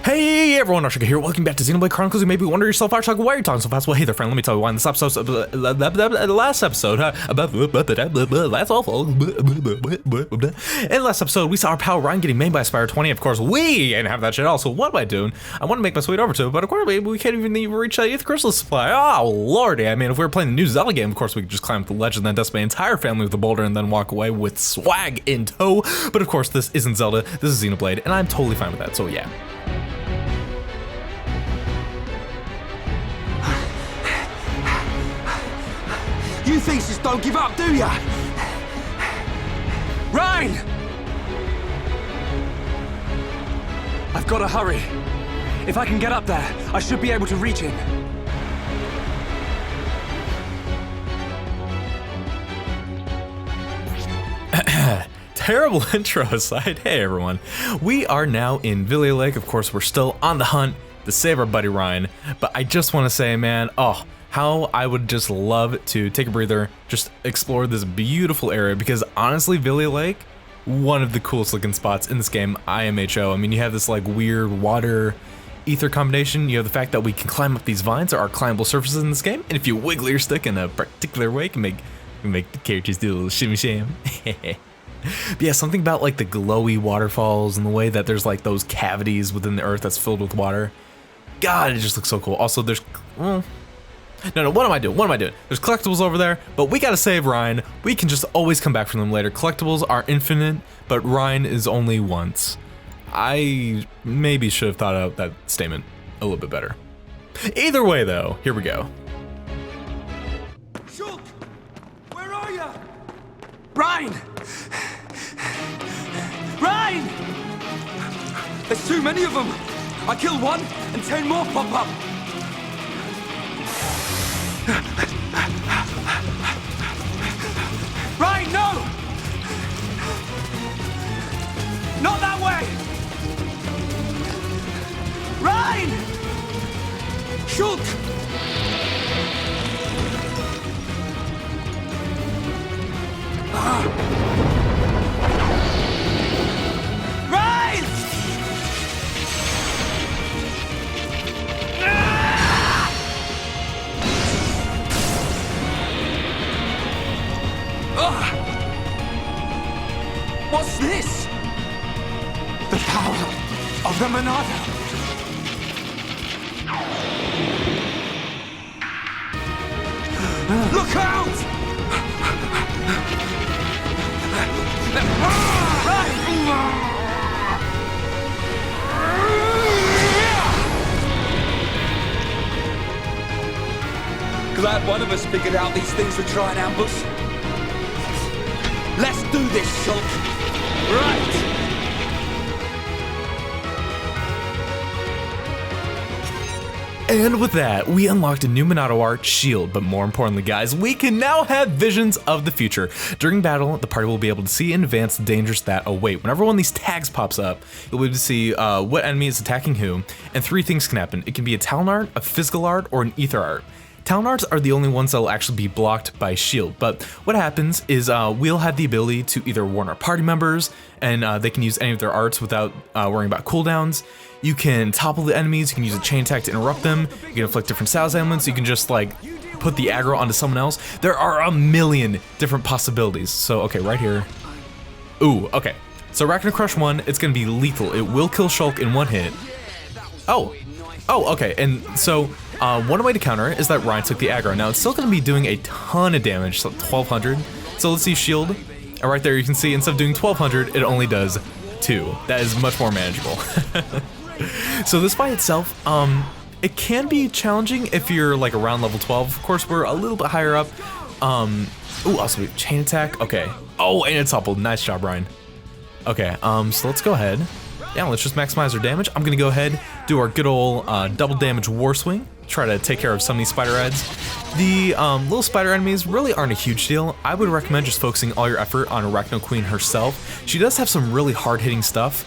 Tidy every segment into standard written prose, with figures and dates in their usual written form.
Hey everyone, ArchTalko here. Welcome back to Xenoblade Chronicles. You may be wondering yourself, ArchTalko, why are you talking so fast? Well, hey there, friend. Let me tell you why in this episode, last episode, that's awful. In last episode, we saw our pal Reyn getting maimed by Spire 20. Of course, we didn't have that shit. Also, what am I doing? I want to make my way over to it, but of course, we can't even reach that 8th crystal supply. Oh lordy! I mean, if we were playing the new Zelda game, of course, we could just climb up the ledge and then dust my entire family with a boulder and then walk away with swag in tow. But of course, this isn't Zelda. This is Xenoblade, and I'm totally fine with that. So yeah. You things just don't give up, do ya? Reyn! I've got to hurry. If I can get up there, I should be able to reach him. Terrible intro aside, hey everyone. We are now in Villia Lake. Of course, we're still on the hunt to save our buddy Reyn. But I just want to say, man, how I would just love to take a breather, just explore this beautiful area, because honestly, Villia Lake, one of the coolest looking spots in this game, IMHO. I mean, you have this like weird water ether combination. You have the fact that we can climb up these vines. There are climbable surfaces in this game, and if you wiggle your stick in a particular way, you can make the characters do a little shimmy sham. But yeah, something about like the glowy waterfalls and the way that there's like those cavities within the earth that's filled with water. God, it just looks so cool. Also, there's No, what am I doing? There's collectibles over there, but we gotta save Reyn. We can just always come back from them later. Collectibles are infinite, but Reyn is only once. I maybe should have thought out that statement a little bit better. Either way, though, here we go. Shulk! Where are you? Reyn! Reyn! There's too many of them! I kill one, and 10 more pop up! Reyn, no! Not that way! Reyn! Shulk! Reyn! What's this? The power of the Monado. Look out! Glad one of us figured out these things would try and ambush. Let's do this, Shulk. Right! And with that, we unlocked a new Monado art shield, but more importantly, guys, we can now have visions of the future. During battle, the party will be able to see in advance the dangers that await. Whenever one of these tags pops up, you'll be able to see what enemy is attacking who, and 3 things can happen. It can be a talent art, a physical art, or an ether art. Talent arts are the only ones that will actually be blocked by shield, but what happens is we'll have the ability to either warn our party members, and they can use any of their arts without worrying about cooldowns. You can topple the enemies, you can use a chain attack to interrupt them, you can inflict different styles elements, you can just like put the aggro onto someone else. There are a million different possibilities. So okay, right here. Ooh, okay. So Arachno Crush 1, it's gonna be lethal. It will kill Shulk in 1 hit. Oh, okay, and so one way to counter it is that Reyn took the aggro. Now it's still going to be doing a ton of damage, so 1200. So let's see shield, and right there you can see instead of doing 1200, it only does 2. That is much more manageable. So this by itself, it can be challenging if you're like around level 12. Of course, we're a little bit higher up. Ooh, also chain attack. Okay. Oh, and it's toppled. Nice job, Reyn. Okay. So let's go ahead. Yeah, let's just maximize our damage. I'm gonna go ahead, do our good old double damage war swing, try to take care of some of these spider heads. The little spider enemies really aren't a huge deal. I would recommend just focusing all your effort on Arachno Queen herself. She does have some really hard-hitting stuff.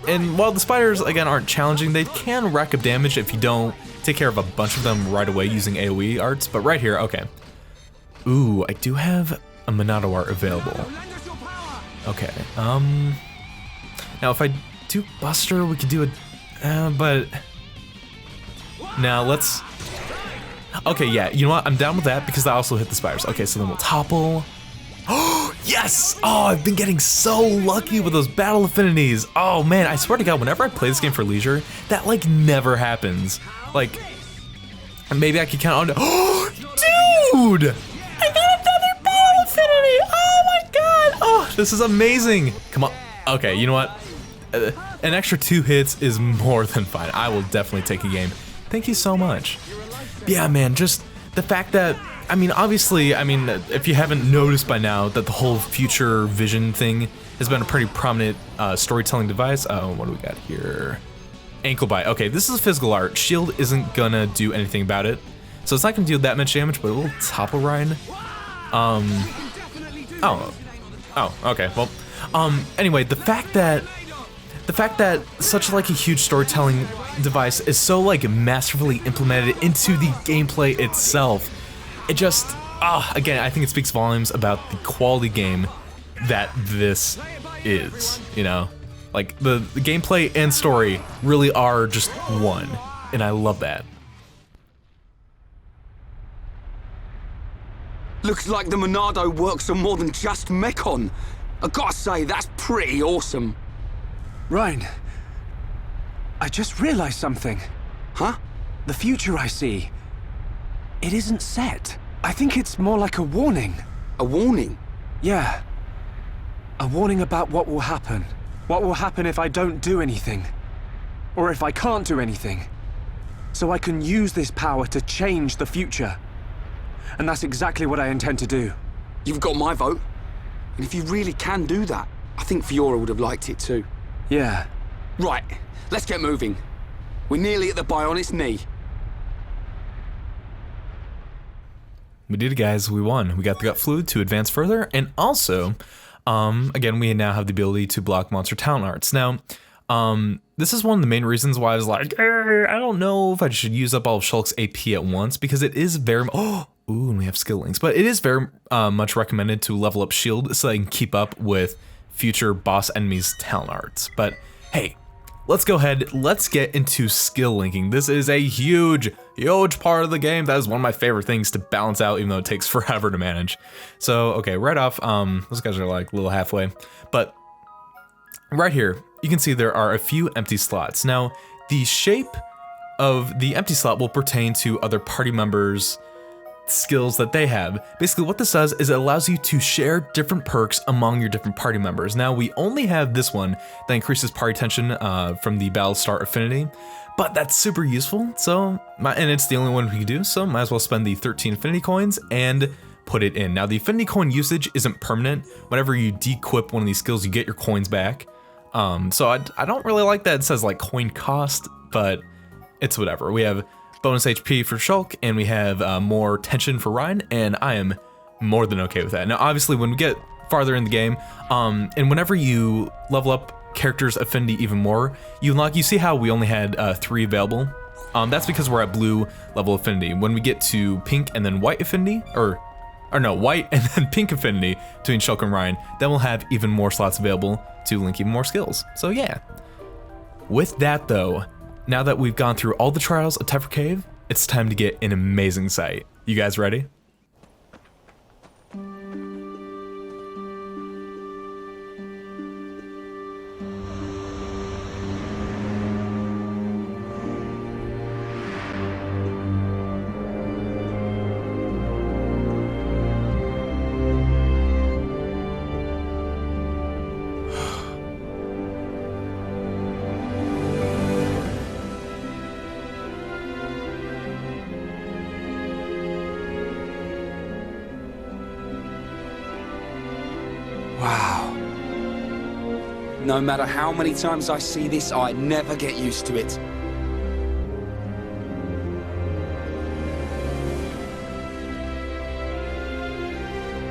And while the spiders, again, aren't challenging, they can rack up damage if you don't take care of a bunch of them right away using AoE arts. But right here, okay. Ooh, I do have a Monado art available. Okay, now if I do Buster. We could do it, but now let's. Okay, yeah. You know what? I'm down with that because I also hit the spiders. Okay, so then we'll topple. Oh yes! Oh, I've been getting so lucky with those battle affinities. Oh man, I swear to God, whenever I play this game for leisure, that like never happens. Like, maybe I could count on. Oh, dude! I got another battle affinity! Oh my God! Oh, this is amazing! Come on. Okay, you know what? An extra 2 hits is more than fine. I will definitely take a game. Thank you so much. Yeah, man, just the fact that, I mean, obviously, I mean, if you haven't noticed by now that the whole future vision thing has been a pretty prominent storytelling device. Oh, what do we got here? Ankle bite. Okay, this is physical art. Shield isn't gonna do anything about it. So it's not gonna deal that much damage, but a little topple Reyn. Oh, okay, well, anyway, the fact that such like a huge storytelling device is so like masterfully implemented into the gameplay itself, it just, again, I think it speaks volumes about the quality game that this is, you know? Like, the gameplay and story really are just one, and I love that. Looks like the Monado works on more than just Mechon. I gotta say, that's pretty awesome. Reyn, I just realized something. Huh? The future I see, it isn't set. I think it's more like a warning. A warning? Yeah. A warning about what will happen. What will happen if I don't do anything. Or if I can't do anything. So I can use this power to change the future. And that's exactly what I intend to do. You've got my vote. And if you really can do that, I think Fiora would have liked it too. Yeah. Right, let's get moving. We're nearly at the Bionis knee. We did it, guys. We won. We got the gut fluid to advance further, and also, again, we now have the ability to block monster talent arts. Now, this is one of the main reasons why I was like, I don't know if I should use up all of Shulk's AP at once, because it is very, and we have skill links, but it is very much recommended to level up shield so I can keep up with future boss enemies' talent arts. But hey, let's go ahead, let's get into skill linking. This is a huge part of the game. That is one of my favorite things to balance out, even though it takes forever to manage. So, okay, right off, those guys are like a little halfway, but right here, you can see there are a few empty slots. Now, the shape of the empty slot will pertain to other party members' skills that they have. Basically, what this does is it allows you to share different perks among your different party members. Now, we only have this one that increases party tension from the battle start affinity, but that's super useful. So, and it's the only one we can do, so might as well spend the 13 affinity coins and put it in. Now, the affinity coin usage isn't permanent. Whenever you dequip one of these skills, you get your coins back. So I don't really like that it says like coin cost, but it's whatever. We have bonus HP for Shulk, and we have more tension for Reyn, and I am more than okay with that. Now, obviously, when we get farther in the game, and whenever you level up characters' affinity even more, you see how we only had 3 available? That's because we're at blue level affinity. When we get to pink and then white affinity, or no, white and then pink affinity between Shulk and Reyn, then we'll have even more slots available to link even more skills. So yeah. With that though, now that we've gone through all the trials of Tephra Cave, it's time to get an amazing sight. You guys ready? Wow. No matter how many times I see this, I never get used to it.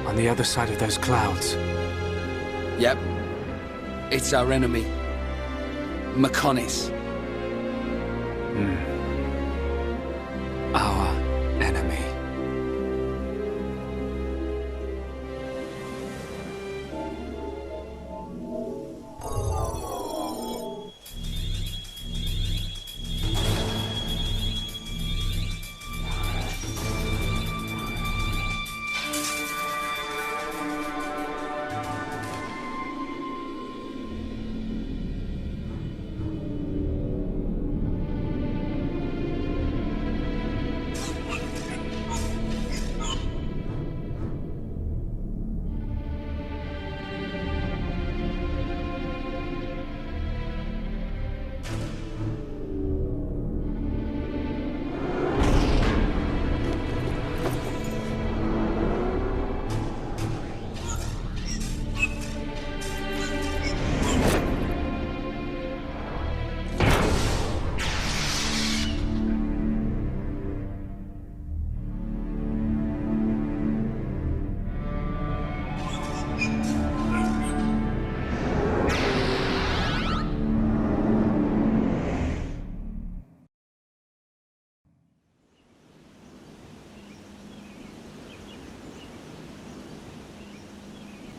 On the other side of those clouds. Yep. It's our enemy. Mechonis. Our enemy.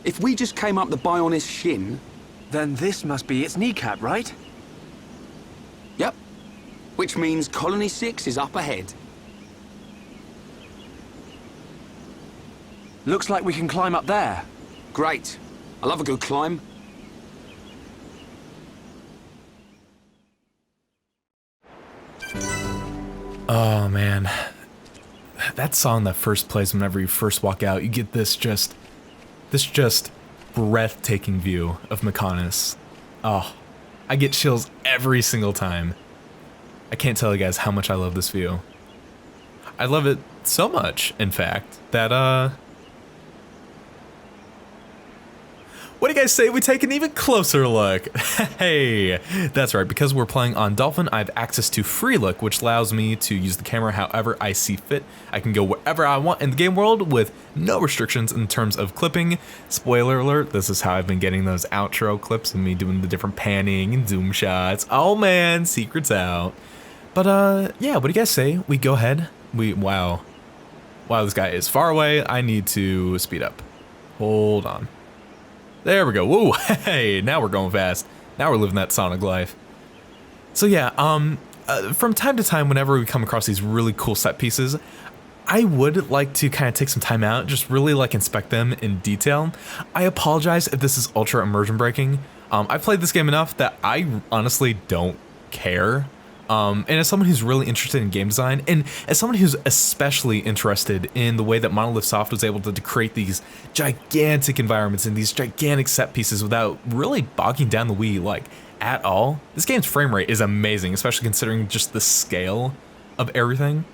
If we just came up the Bionis shin... Then this must be its kneecap, right? Yep. Which means Colony 6 is up ahead. Looks like we can climb up there. Great. I love a good climb. Oh man, that song that first plays whenever you first walk out, you get this just breathtaking view of Mechonis. Oh, I get chills every single time. I can't tell you guys how much I love this view. I love it so much, in fact, that what do you guys say we take an even closer look? Hey, that's right, because we're playing on Dolphin, I have access to free look, which allows me to use the camera however I see fit. I can go wherever I want in the game world with no restrictions in terms of clipping. Spoiler alert, this is how I've been getting those outro clips of me doing the different panning and zoom shots. Oh man, secrets out. But yeah, what do you guys say? We go ahead, wow, this guy is far away. I need to speed up. Hold on. There we go. Whoa, hey, now we're going fast. Now we're living that Sonic life. So yeah, from time to time, whenever we come across these really cool set pieces, I would like to kind of take some time out, just really like inspect them in detail. I apologize if this is ultra immersion breaking. I've played this game enough that I honestly don't care. And as someone who's really interested in game design, and as someone who's especially interested in the way that Monolith Soft was able to create these gigantic environments and these gigantic set pieces without really bogging down the Wii like at all, this game's frame rate is amazing, especially considering just the scale of everything.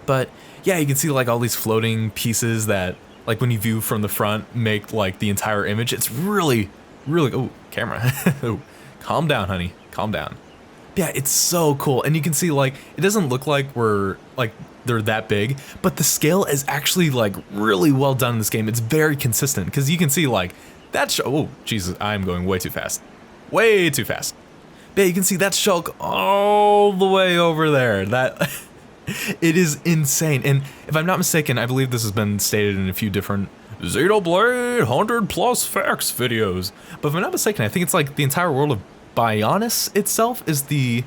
But yeah, you can see like all these floating pieces that like when you view from the front make like the entire image. It's really, oh, camera. Oh, calm down, honey, calm down. Yeah, it's so cool, and you can see like it doesn't look like they're that big, but the scale is actually like really well done in this game. It's very consistent because you can see like that. Oh Jesus, I'm going way too fast, way too fast. Yeah, you can see that Shulk all the way over there. That it is insane, and if I'm not mistaken, I believe this has been stated in a few different Xenoblade 100+ facts videos. But if I'm not mistaken, I think it's like the entire world of Bionis itself is it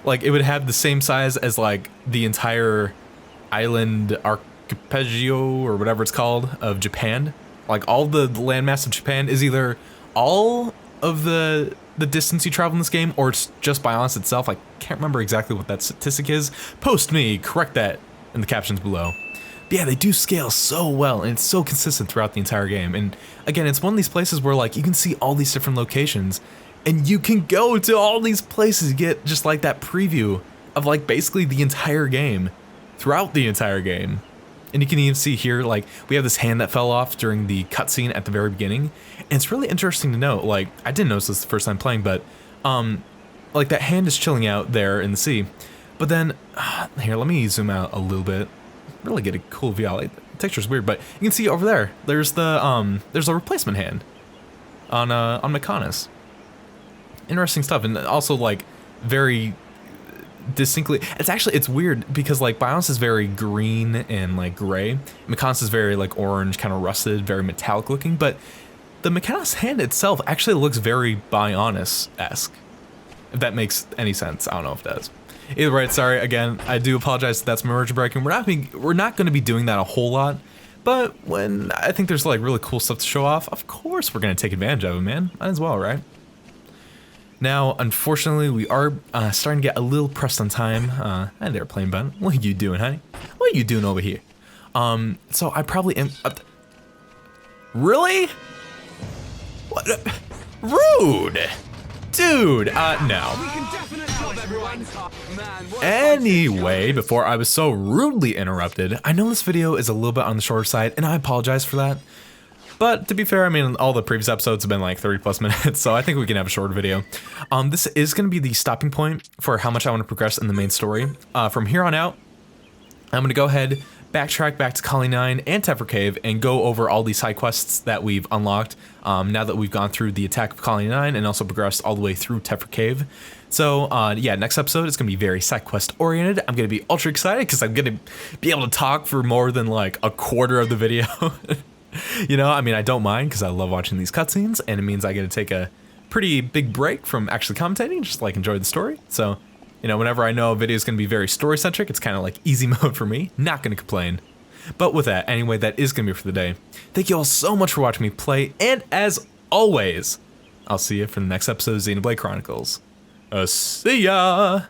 would have the same size as like the entire island archipelago or whatever it's called of Japan. Like all the landmass of Japan is either all of the distance you travel in this game, or it's just Bionis itself. I can't remember exactly what that statistic is. Post me, correct that in the captions below. But yeah, they do scale so well, and it's so consistent throughout the entire game. And again, it's one of these places where like you can see all these different locations, and you can go to all these places to get just like that preview of like basically the entire game throughout the entire game. And you can even see here, like we have this hand that fell off during the cutscene at the very beginning. And it's really interesting to note, like I didn't notice this the first time playing, but like that hand is chilling out there in the sea. But then, here, let me zoom out a little bit. Really get a cool view. Like, the texture's weird, but you can see over there, there's a replacement hand on Mechonis. Interesting stuff, and also like very distinctly, it's weird because like Bionis is very green and like gray. Mechonis is very like orange, kind of rusted, very metallic looking, but the Mechonis hand itself actually looks very Bionis-esque, if that makes any sense. I don't know if it does. Either way, sorry, again, I do apologize if that's immersion breaking. We're not going to be doing that a whole lot, but when I think there's like really cool stuff to show off, of course we're going to take advantage of it, man. Might as well, right? Now, unfortunately, we are starting to get a little pressed on time. Hi there, Plain Bun. What are you doing, honey? What are you doing over here? So I probably am... really? What? Rude! Dude, no. Anyway, before I was so rudely interrupted, I know this video is a little bit on the shorter side, and I apologize for that. But to be fair, I mean, all the previous episodes have been like 30+ minutes, so I think we can have a short video. This is going to be the stopping point for how much I want to progress in the main story. From here on out, I'm going to go ahead, backtrack back to Colony 9 and Tephra Cave, and go over all these side quests that we've unlocked now that we've gone through the attack of Colony 9 and also progressed all the way through Tephra Cave. So yeah, next episode is going to be very side quest oriented. I'm going to be ultra excited because I'm going to be able to talk for more than like a quarter of the video. You know, I mean, I don't mind because I love watching these cutscenes, and it means I get to take a pretty big break from actually commentating, just like enjoy the story. So, you know, whenever I know a video is going to be very story-centric, it's kind of like easy mode for me. Not going to complain. But with that, anyway, that is going to be for the day. Thank you all so much for watching me play, and as always, I'll see you for the next episode of Xenoblade Chronicles. See ya!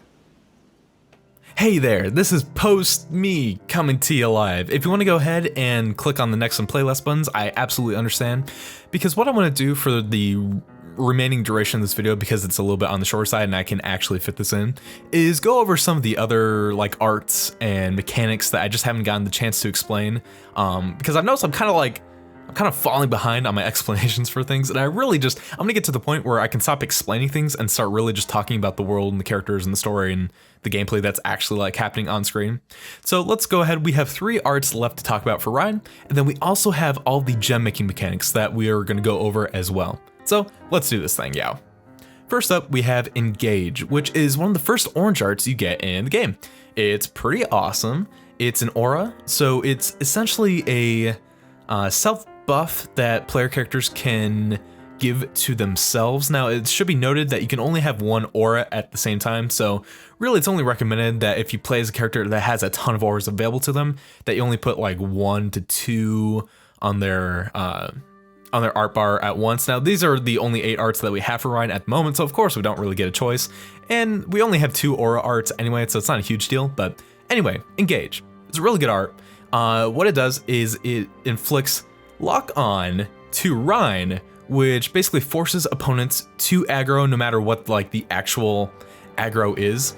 Hey there, this is post me coming to you live. If you want to go ahead and click on the next and playlist buttons, I absolutely understand. Because what I want to do for the remaining duration of this video, because it's a little bit on the short side and I can actually fit this in, is go over some of the other like arts and mechanics that I just haven't gotten the chance to explain. Because I've noticed I'm kind of falling behind on my explanations for things, and I'm gonna get to the point where I can stop explaining things and start really just talking about the world and the characters and the story and the gameplay that's actually like happening on screen. So let's go ahead. We have 3 arts left to talk about for Reyn, and then we also have all the gem making mechanics that we are gonna go over as well. So let's do this thing, yeah. First up, we have Engage, which is one of the first orange arts you get in the game. It's pretty awesome. It's an aura, so it's essentially a self buff that player characters can give to themselves. Now, it should be noted that you can only have 1 aura at the same time, so really it's only recommended that if you play as a character that has a ton of auras available to them, that you only put like 1 to 2 on their art bar at once. Now, these are the only 8 arts that we have for Reyn at the moment, so of course we don't really get a choice, and we only have 2 aura arts anyway, so it's not a huge deal. But anyway, Engage. It's a really good art. What it does is it inflicts Lock On to Reyn, which basically forces opponents to aggro no matter what like the actual aggro is.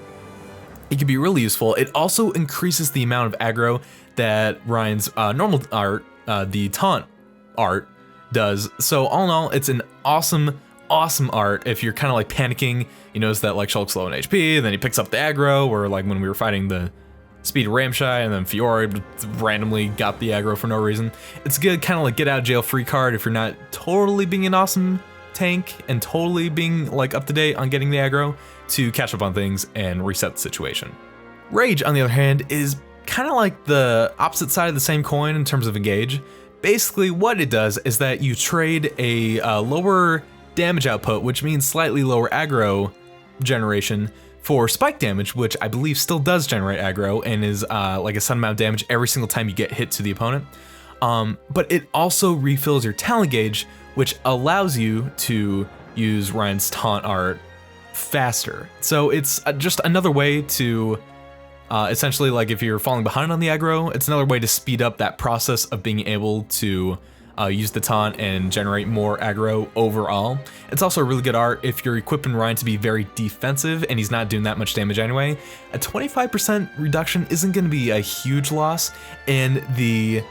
It can be really useful. It also increases the amount of aggro that Reyn's normal art, the taunt art, does. So all in all, it's an awesome art. If you're kind of like panicking, you notice that like Shulk's low on HP, and then he picks up the aggro, or like when we were fighting the Speed Ramshai, and then Fiora randomly got the aggro for no reason. It's good kind of like get out of jail free card if you're not totally being an awesome tank and totally being like up to date on getting the aggro to catch up on things and reset the situation. Rage, on the other hand, is kind of like the opposite side of the same coin in terms of Engage. Basically, what it does is that you trade a lower damage output, which means slightly lower aggro generation, for spike damage, which I believe still does generate aggro and is like a set amount of damage every single time you get hit to the opponent. But it also refills your talent gauge, which allows you to use Reyn's taunt art faster. So it's just another way to essentially, like if you're falling behind on the aggro, it's another way to speed up that process of being able to use the taunt and generate more aggro overall. It's also a really good art if you're equipping Reyn to be very defensive and he's not doing that much damage anyway. A 25% reduction isn't going to be a huge loss, and the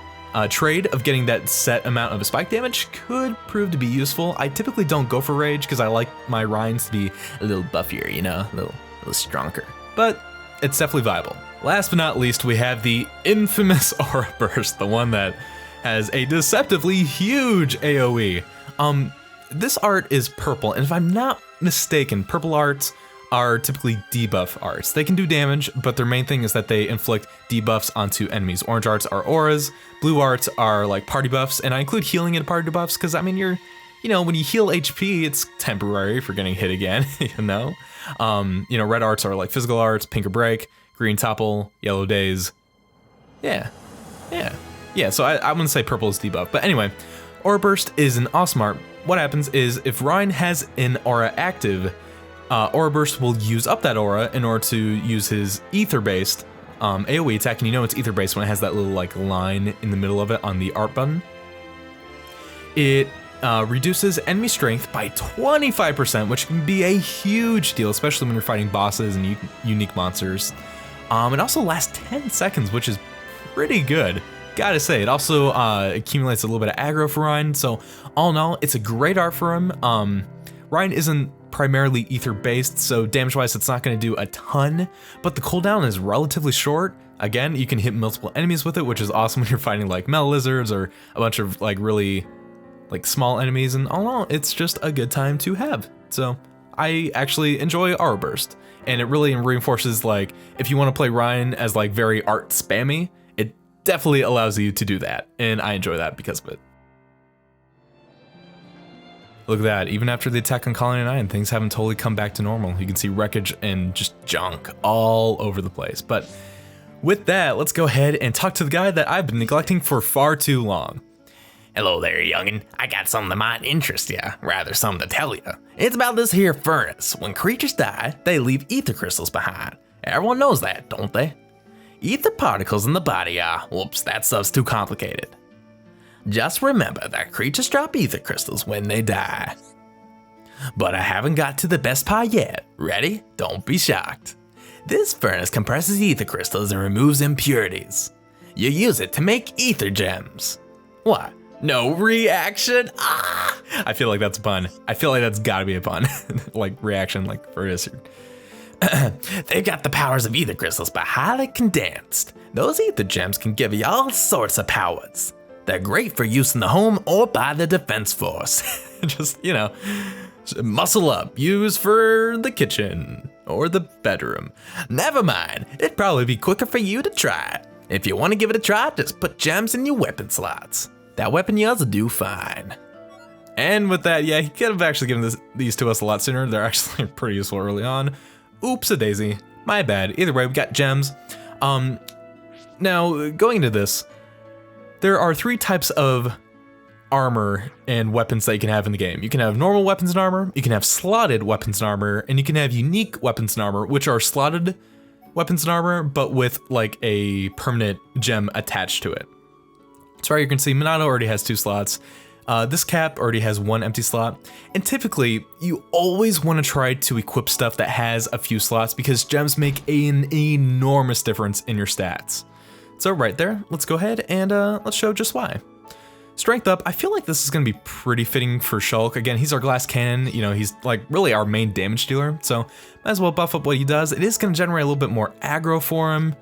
trade of getting that set amount of spike damage could prove to be useful. I typically don't go for Rage because I like my Reyns to be a little buffier, you know, a little stronger, but it's definitely viable. Last but not least, we have the infamous Aura Burst, the one that has a deceptively huge AoE. This art is purple, and if I'm not mistaken, purple arts are typically debuff arts. They can do damage, but their main thing is that they inflict debuffs onto enemies. Orange arts are auras, blue arts are like party buffs, and I include healing in party buffs because I mean you know, when you heal HP, it's temporary for getting hit again, you know? Red arts are like physical arts, pink or break, green topple, yellow daze. Yeah, so I wouldn't say purple is debuff, but anyway, Aura Burst is an awesome art. What happens is if Reyn has an aura active, Aura Burst will use up that aura in order to use his ether-based AoE attack, and you know it's ether-based when it has that little like line in the middle of it on the art button. It reduces enemy strength by 25%, which can be a huge deal, especially when you're fighting bosses and unique monsters. It also lasts 10 seconds, which is pretty good. Gotta say, it also accumulates a little bit of aggro for Reyn, so all in all, it's a great art for him. Reyn isn't primarily ether based, so damage wise it's not going to do a ton, but the cooldown is relatively short. Again, you can hit multiple enemies with it, which is awesome when you're fighting like metal lizards or a bunch of like really like small enemies, and all in all, it's just a good time to have. So I actually enjoy Aura Burst, and it really reinforces like if you want to play Reyn as like very art spammy, it definitely allows you to do that, and I enjoy that because of it. Look at that, even after the attack on Colony 9, things haven't totally come back to normal. You can see wreckage and just junk all over the place. But with that, let's go ahead and talk to the guy that I've been neglecting for far too long. Hello there, youngin'. I got something that might interest ya, rather something to tell ya. It's about this here furnace. When creatures die, they leave ether crystals behind. Everyone knows that, don't they? Ether particles in the body are, whoops, that stuff's too complicated. Just remember that creatures drop ether crystals when they die. But I haven't got to the best part yet. Ready? Don't be shocked. This furnace compresses ether crystals and removes impurities. You use it to make ether gems. What? No reaction? Ah! I feel like that's a pun. I feel like that's gotta be a pun. Like reaction, like furnace. They've got the powers of ether crystals, but highly condensed. Those ether gems can give you all sorts of powers. They're great for use in the home or by the defense force. Just, you know, muscle up, use for the kitchen or the bedroom. Never mind, it'd probably be quicker for you to try it. If you want to give it a try, just put gems in your weapon slots. That weapon yours will do fine. And with that, yeah, he could have actually given these to us a lot sooner. They're actually pretty useful early on. Oops a daisy, my bad. Either way, we got gems. Now, going into this, there are 3 types of armor and weapons that you can have in the game. You can have normal weapons and armor, you can have slotted weapons and armor, and you can have unique weapons and armor, which are slotted weapons and armor, but with like a permanent gem attached to it. So right, you can see Minato already has 2 slots. This cap already has 1 empty slot. And typically, you always want to try to equip stuff that has a few slots because gems make an enormous difference in your stats. So right there, let's go ahead and let's show just why. Strength up, I feel like this is going to be pretty fitting for Shulk. Again, he's our glass cannon, you know, he's like really our main damage dealer. So might as well buff up what he does. It is going to generate a little bit more aggro for him,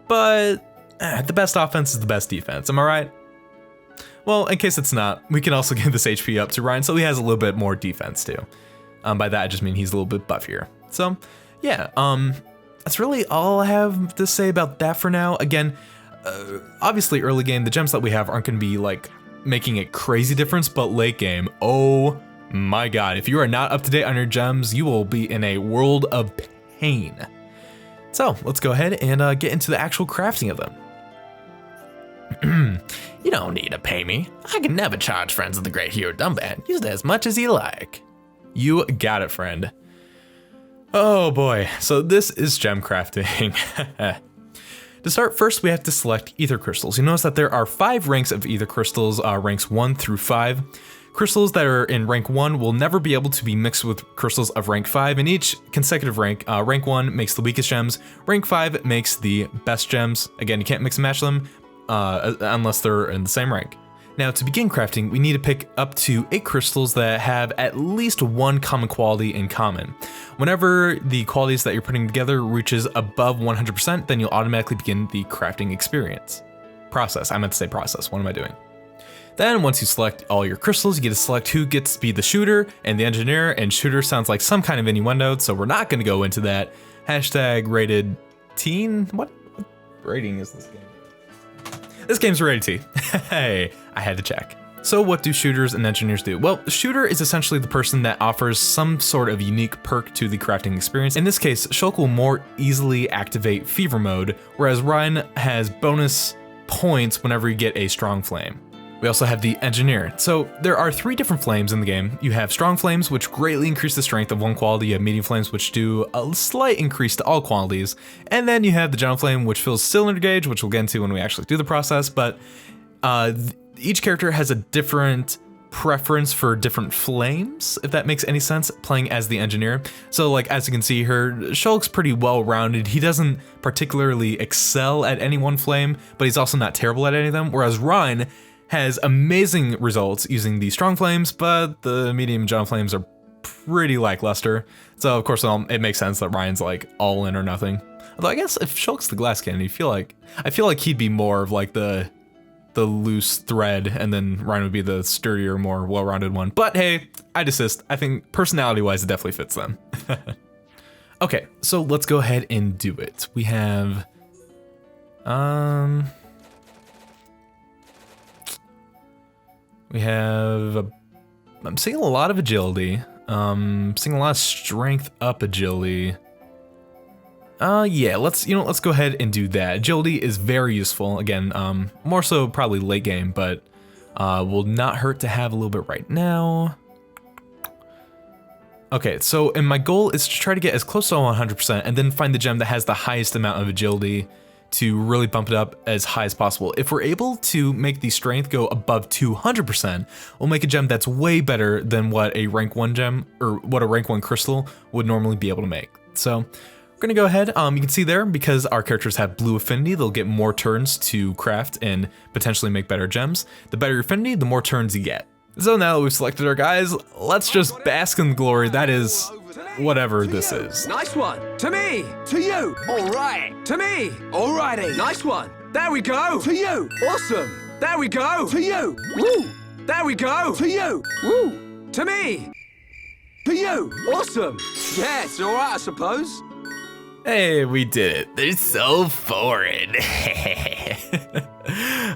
but the best offense is the best defense, am I right? Well, in case it's not, we can also give this HP up to Reyn, so he has a little bit more defense too. By that, I just mean he's a little bit buffier. So, yeah, that's really all I have to say about that for now. Again, obviously early game, the gems that we have aren't going to be like making a crazy difference, but late game, oh my god, if you are not up to date on your gems, you will be in a world of pain. So, let's go ahead and get into the actual crafting of them. You don't need to pay me. I can never charge friends of the Great Hero Dumbband. Use it as much as you like. You got it, friend. Oh boy, so this is gem crafting. To start, first we have to select ether crystals. You notice that there are 5 ranks of ether crystals, ranks 1 through 5. Crystals that are in rank 1 will never be able to be mixed with crystals of rank 5, and each consecutive rank, rank 1 makes the weakest gems, rank 5 makes the best gems. Again, you can't mix and match them unless they're in the same rank. Now, to begin crafting, we need to pick up to 8 crystals that have at least 1 common quality in common. Whenever the qualities that you're putting together reaches above 100%, then you'll automatically begin the crafting experience. Process, I meant to say process, what am I doing? Then once you select all your crystals, you get to select who gets to be the shooter and the engineer, and shooter sounds like some kind of innuendo, so we're not gonna go into that. Hashtag rated teen? What rating is this game? This game's rated T. Hey, I had to check. So what do shooters and engineers do? Well, the shooter is essentially the person that offers some sort of unique perk to the crafting experience. In this case, Shulk will more easily activate Fever Mode, whereas Reyn has bonus points whenever you get a strong flame. We also have the engineer. So there are 3 different flames in the game. You have strong flames, which greatly increase the strength of one quality. You have medium flames, which do a slight increase to all qualities. And then you have the general flame, which fills cylinder gauge, which we'll get into when we actually do the process. But each character has a different preference for different flames, if that makes any sense, playing as the engineer. So like, as you can see here, Shulk's pretty well-rounded. He doesn't particularly excel at any one flame, but he's also not terrible at any of them. Whereas Reyn has amazing results using the strong flames, but the medium and general flames are pretty lackluster. So of course it makes sense that Reyn's like all in or nothing. Although I guess if Shulk's the glass cannon, I feel like he'd be more of like the loose thread, and then Reyn would be the sturdier, more well-rounded one. But hey, I desist. I think personality-wise, it definitely fits them. Okay, so let's go ahead and do it. We have, we have a I'm seeing a lot of agility. Seeing a lot of strength up agility. Yeah, let's go ahead and do that. Agility is very useful. Again, more so probably late game, but will not hurt to have a little bit right now. Okay, so and my goal is to try to get as close to 100% and then find the gem that has the highest amount of agility to really bump it up as high as possible. If we're able to make the strength go above 200%, we'll make a gem that's way better than what a rank 1 gem or what a rank 1 crystal would normally be able to make. So we're gonna go ahead, you can see there, because our characters have blue affinity, they'll get more turns to craft and potentially make better gems. The better your affinity, the more turns you get. So now that we've selected our guys, let's just bask in the glory that is whatever this is. Nice one. To me. To you. All right. To me. Alrighty. Nice one. There we go. To you. Awesome. There we go. To you. Woo. There we go. To you. Woo. To me. To you. Awesome. Yeah, it's all right, I suppose. Hey, we did it. They're so foreign.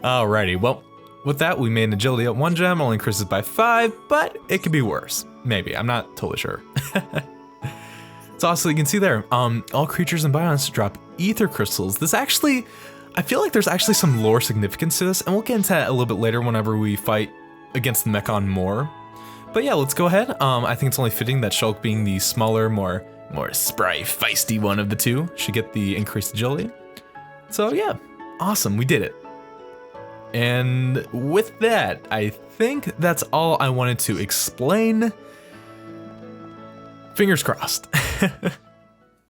Alrighty, well, with that, we made an agility at 1 gem, only increases by 5, but it could be worse. Maybe, I'm not totally sure. So also you can see there, all creatures and biomes drop ether crystals. This actually, I feel like there's actually some lore significance to this, and we'll get into that a little bit later whenever we fight against the Mechon more. But yeah, let's go ahead. I think it's only fitting that Shulk, being the smaller, more spry, feisty one of the two, should get the increased agility. So yeah, awesome, we did it. And with that, I think that's all I wanted to explain. Fingers crossed.